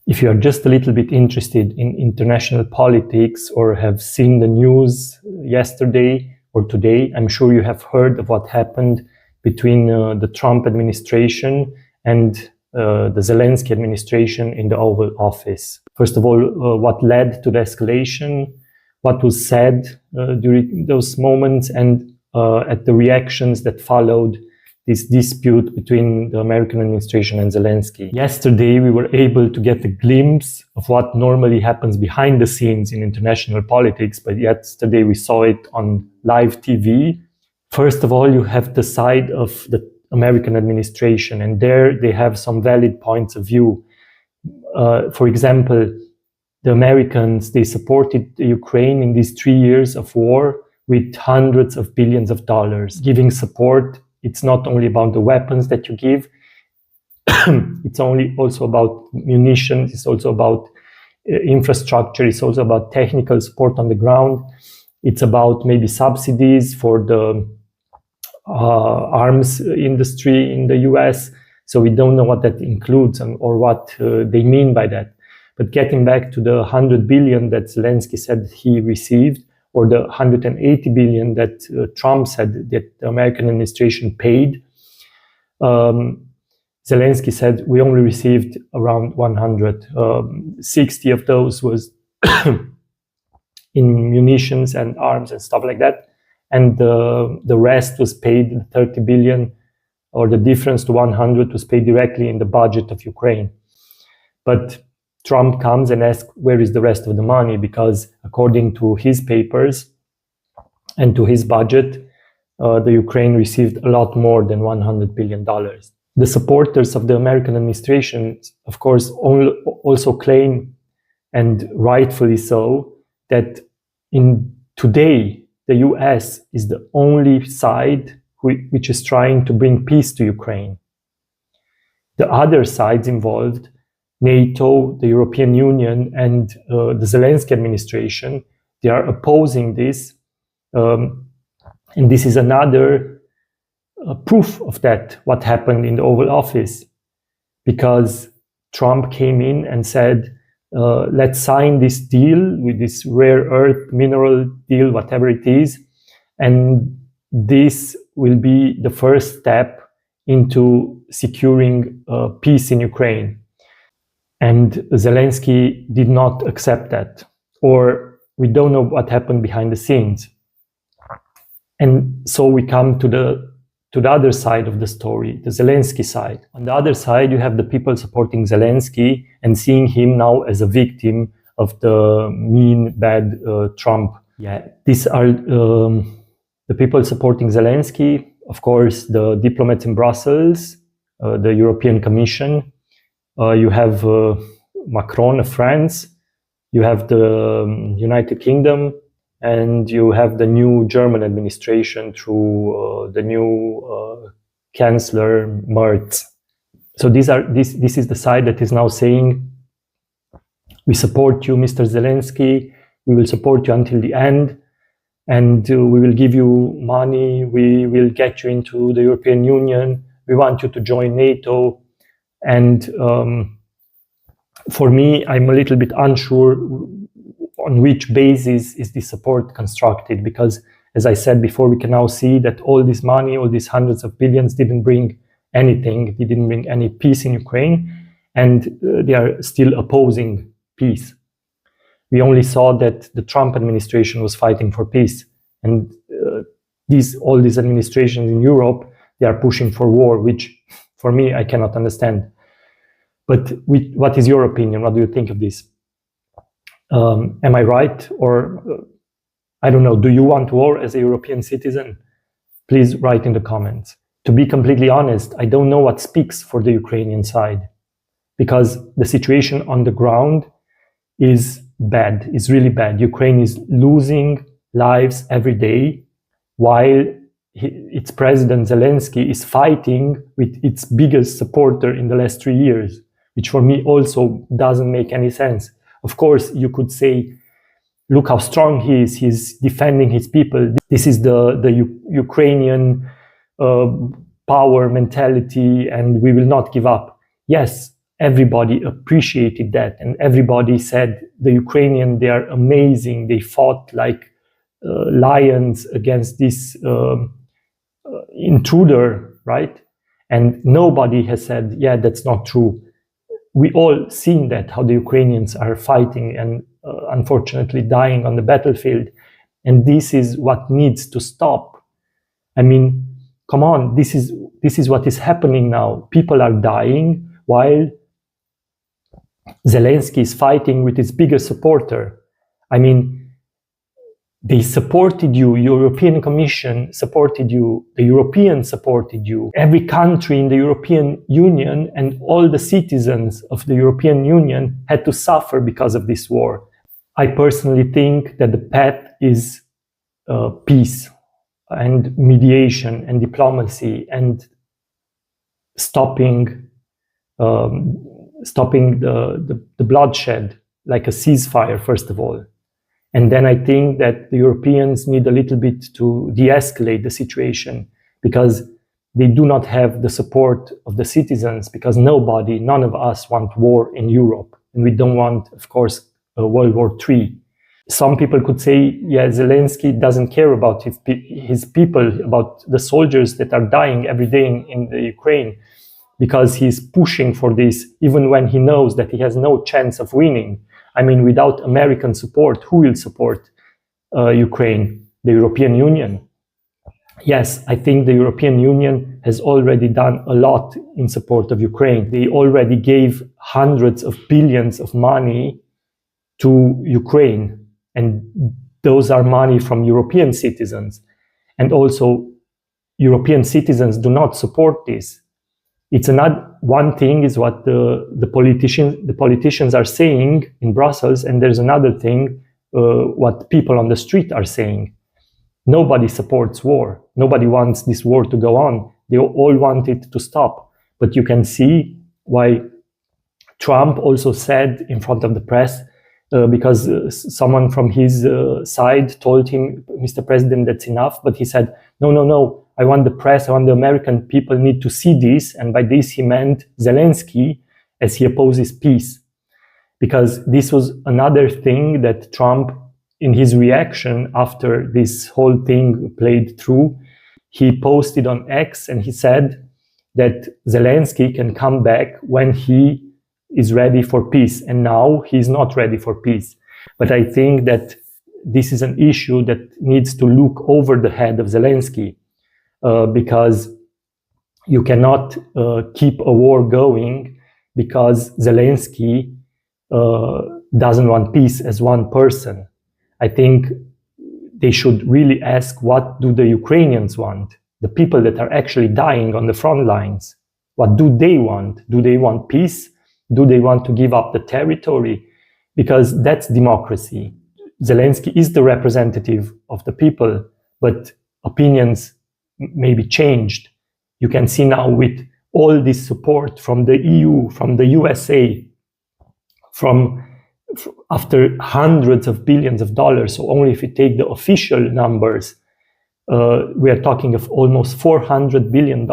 If you are just a little bit interested in international politics or have seen the news yesterday or today, I'm sure you have heard of what happened between the Trump administration and the Zelenskyy administration in the Oval Office. First of all, what led to the escalation, what was said during those moments, and at the reactions that followed this dispute between the American administration and Zelenskyy. Yesterday, we were able to get a glimpse of what normally happens behind the scenes in international politics, but yesterday we saw it on live TV. First of all, you have the side of the American administration, and there they have some valid points of view. For example, the Americans, they supported Ukraine in these 3 years of war with hundreds of billions of dollars. Giving support, it's not only about the weapons that you give, it's also about munitions, it's also about infrastructure, it's also about technical support on the ground, it's about maybe subsidies for the arms industry in the US. So we don't know what that includes or what they mean by that. But getting back to the 100 billion that Zelenskyy said he received, or the 180 billion that Trump said that the American administration paid, Zelenskyy said we only received around 100. 60 of those was in munitions and arms and stuff like that. And the rest was paid, 30 billion, or the difference to 100 was paid directly in the budget of Ukraine. But Trump comes and asks, where is the rest of the money? Because according to his papers and to his budget, the Ukraine received a lot more than $100 billion. The supporters of the American administration, of course, also claim, and rightfully so, that today, the US is the only side which is trying to bring peace to Ukraine. The other sides involved, NATO, the European Union, and the Zelenskyy administration, they are opposing this. And this is another proof of that, what happened in the Oval Office. Because Trump came in and said, let's sign this deal with this rare earth mineral deal, whatever it is. And this will be the first step into securing peace in Ukraine. And Zelenskyy did not accept that, or we don't know what happened behind the scenes. And so we come to the other side of the story, the Zelenskyy side. On the other side, you have the people supporting Zelenskyy and seeing him now as a victim of the mean, bad Trump. Yeah, these are the people supporting Zelenskyy, of course, the diplomats in Brussels, the European Commission. You have Macron of France, you have the United Kingdom, and you have the new German administration through the new Chancellor Merz. So this is the side that is now saying, we support you, Mr. Zelenskyy, we will support you until the end, and we will give you money, we will get you into the European Union, we want you to join NATO. And for me, I'm a little bit unsure on which basis is this support constructed, because as I said before, we can now see that all this money, all these hundreds of billions didn't bring anything, it didn't bring any peace in Ukraine, and they are still opposing peace. We only saw that the Trump administration was fighting for peace, and all these administrations in Europe, they are pushing for war, which for me, I cannot understand. But what is your opinion? What do you think of this? Am I right? Or, I don't know, do you want war as a European citizen? Please write in the comments. To be completely honest, I don't know what speaks for the Ukrainian side, because the situation on the ground is bad, is really bad. Ukraine is losing lives every day, while its president Zelenskyy is fighting with its biggest supporter in the last 3 years, which for me also doesn't make any sense. Of course, you could say, look how strong he is, he's defending his people. This is the Ukrainian power mentality, and we will not give up. Yes, everybody appreciated that, and everybody said the Ukrainian, they are amazing, they fought like lions against this intruder, right? And nobody has said, yeah, that's not true. We all seen that, how the Ukrainians are fighting and unfortunately dying on the battlefield. And this is what needs to stop. I mean, come on, this is what is happening now. People are dying while Zelensky is fighting with his biggest supporter. I mean, they supported you, European Commission supported you, the Europeans supported you. Every country in the European Union and all the citizens of the European Union had to suffer because of this war. I personally think that the path is peace and mediation and diplomacy and stopping the bloodshed, like a ceasefire, first of all. And then I think that the Europeans need a little bit to de-escalate the situation, because they do not have the support of the citizens, because none of us want war in Europe. And we don't want, of course, a World War III. Some people could say, yeah, Zelensky doesn't care about his people, about the soldiers that are dying every day in the Ukraine, because he's pushing for this, even when he knows that he has no chance of winning. I mean, without American support, who will support Ukraine? The European Union. Yes, I think the European Union has already done a lot in support of Ukraine. They already gave hundreds of billions of money to Ukraine. And those are money from European citizens. And also, European citizens do not support this. It's not one thing is what the politicians are saying in Brussels, and there's another thing what people on the street are saying. Nobody supports war. Nobody wants this war to go on. They all want it to stop. But you can see why Trump also said in front of the press, because someone from his side told him, Mr. President, that's enough. But he said, no, I want the press, I want the American people need to see this. And by this, he meant Zelensky, as he opposes peace. Because this was another thing that Trump, in his reaction after this whole thing played through, he posted on X and he said that Zelensky can come back when he is ready for peace. And now he's not ready for peace. But I think that this is an issue that needs to look over the head of Zelensky, because you cannot keep a war going because Zelensky doesn't want peace as one person. I think they should really ask, what do the Ukrainians want? The people that are actually dying on the front lines. What do they want? Do they want peace? Do they want to give up the territory? Because that's democracy. Zelensky is the representative of the people, but opinions may be changed. You can see now with all this support from the EU, from the USA, after hundreds of billions of dollars, so only if you take the official numbers, we are talking of almost $400 billion,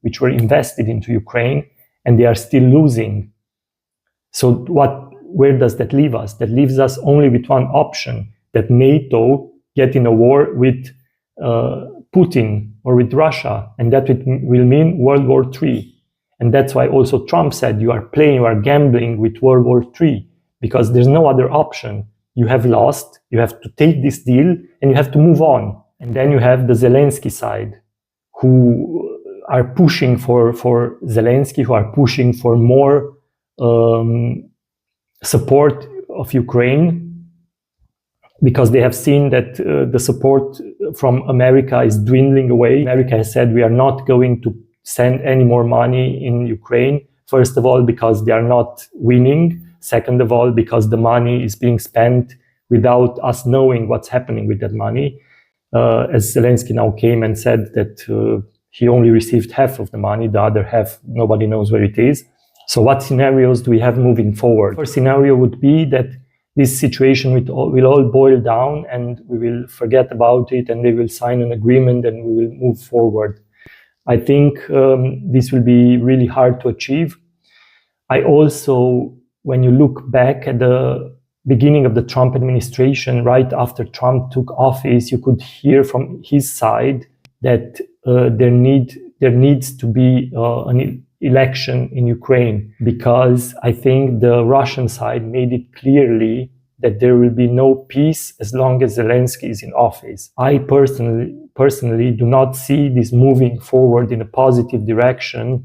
which were invested into Ukraine, and they are still losing. So where does that leave us? That leaves us only with one option, that NATO get in a war with Putin or with Russia, and that will mean World War III. And that's why also Trump said, you are gambling with World War III, because there's no other option. You have lost, you have to take this deal, and you have to move on. And then you have the Zelensky side, who are pushing for Zelensky, who are pushing for more support of Ukraine, because they have seen that the support from America is dwindling away. America has said, we are not going to send any more money in Ukraine. First of all, because they are not winning. Second of all, because the money is being spent without us knowing what's happening with that money. As Zelensky now came and said that he only received half of the money, the other half, nobody knows where it is. So what scenarios do we have moving forward? First scenario would be that this situation will all boil down and we will forget about it and they will sign an agreement and we will move forward. I think this will be really hard to achieve. I also, when you look back at the beginning of the Trump administration, right after Trump took office, you could hear from his side that there needs to be an election in Ukraine, because I think the Russian side made it clearly that there will be no peace as long as Zelenskyy is in office. I personally do not see this moving forward in a positive direction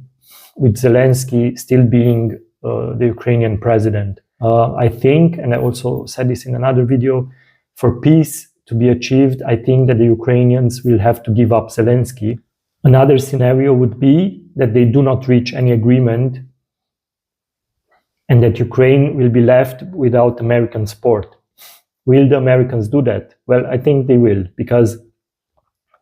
with Zelenskyy still being the Ukrainian president. I think, and I also said this in another video, for peace to be achieved, I think that the Ukrainians will have to give up Zelenskyy. Another scenario would be that they do not reach any agreement and that Ukraine will be left without American support. Will the Americans do that? Well, I think they will, because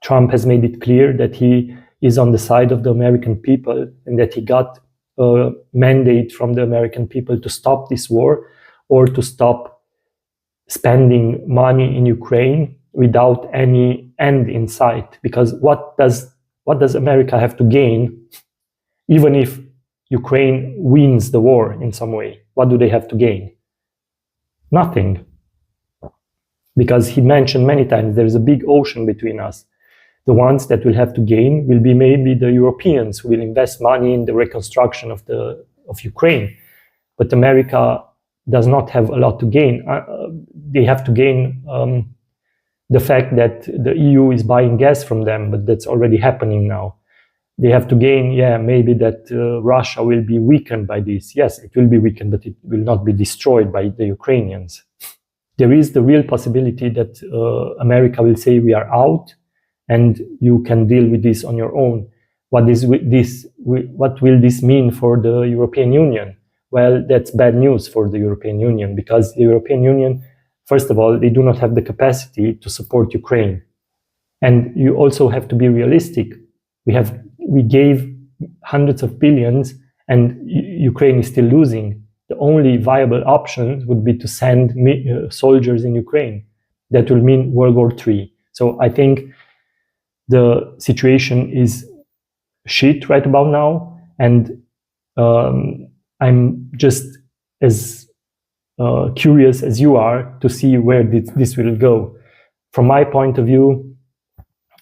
Trump has made it clear that he is on the side of the American people and that he got a mandate from the American people to stop this war or to stop spending money in Ukraine without any end in sight. Because what does America have to gain, even if Ukraine wins the war in some way? What do they have to gain? Nothing. Because he mentioned many times there is a big ocean between us. The ones that will have to gain will be maybe the Europeans who will invest money in the reconstruction of Ukraine. But America does not have a lot to gain. They have to gain the fact that the EU is buying gas from them, but that's already happening now. They have to gain, maybe that Russia will be weakened by this. Yes, it will be weakened, but it will not be destroyed by the Ukrainians. There is the real possibility that America will say we are out and you can deal with this on your own. What will this mean for the European Union? Well, that's bad news for the European Union, because the European Union, first of all, they do not have the capacity to support Ukraine. And you also have to be realistic. We gave hundreds of billions and Ukraine is still losing. The only viable option would be to send soldiers in Ukraine. That will mean World War III. So I think the situation is shit right about now, and I'm just as curious as you are to see where this will go. From my point of view,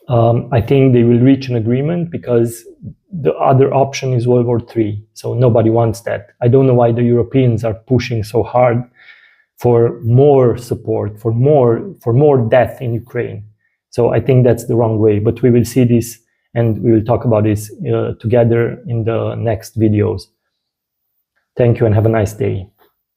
I think they will reach an agreement, because the other option is World War III. So nobody wants that. I don't know why the Europeans are pushing so hard for more support, for more death in Ukraine. So I think that's the wrong way. But we will see this, and we will talk about this together in the next videos. Thank you and have a nice day.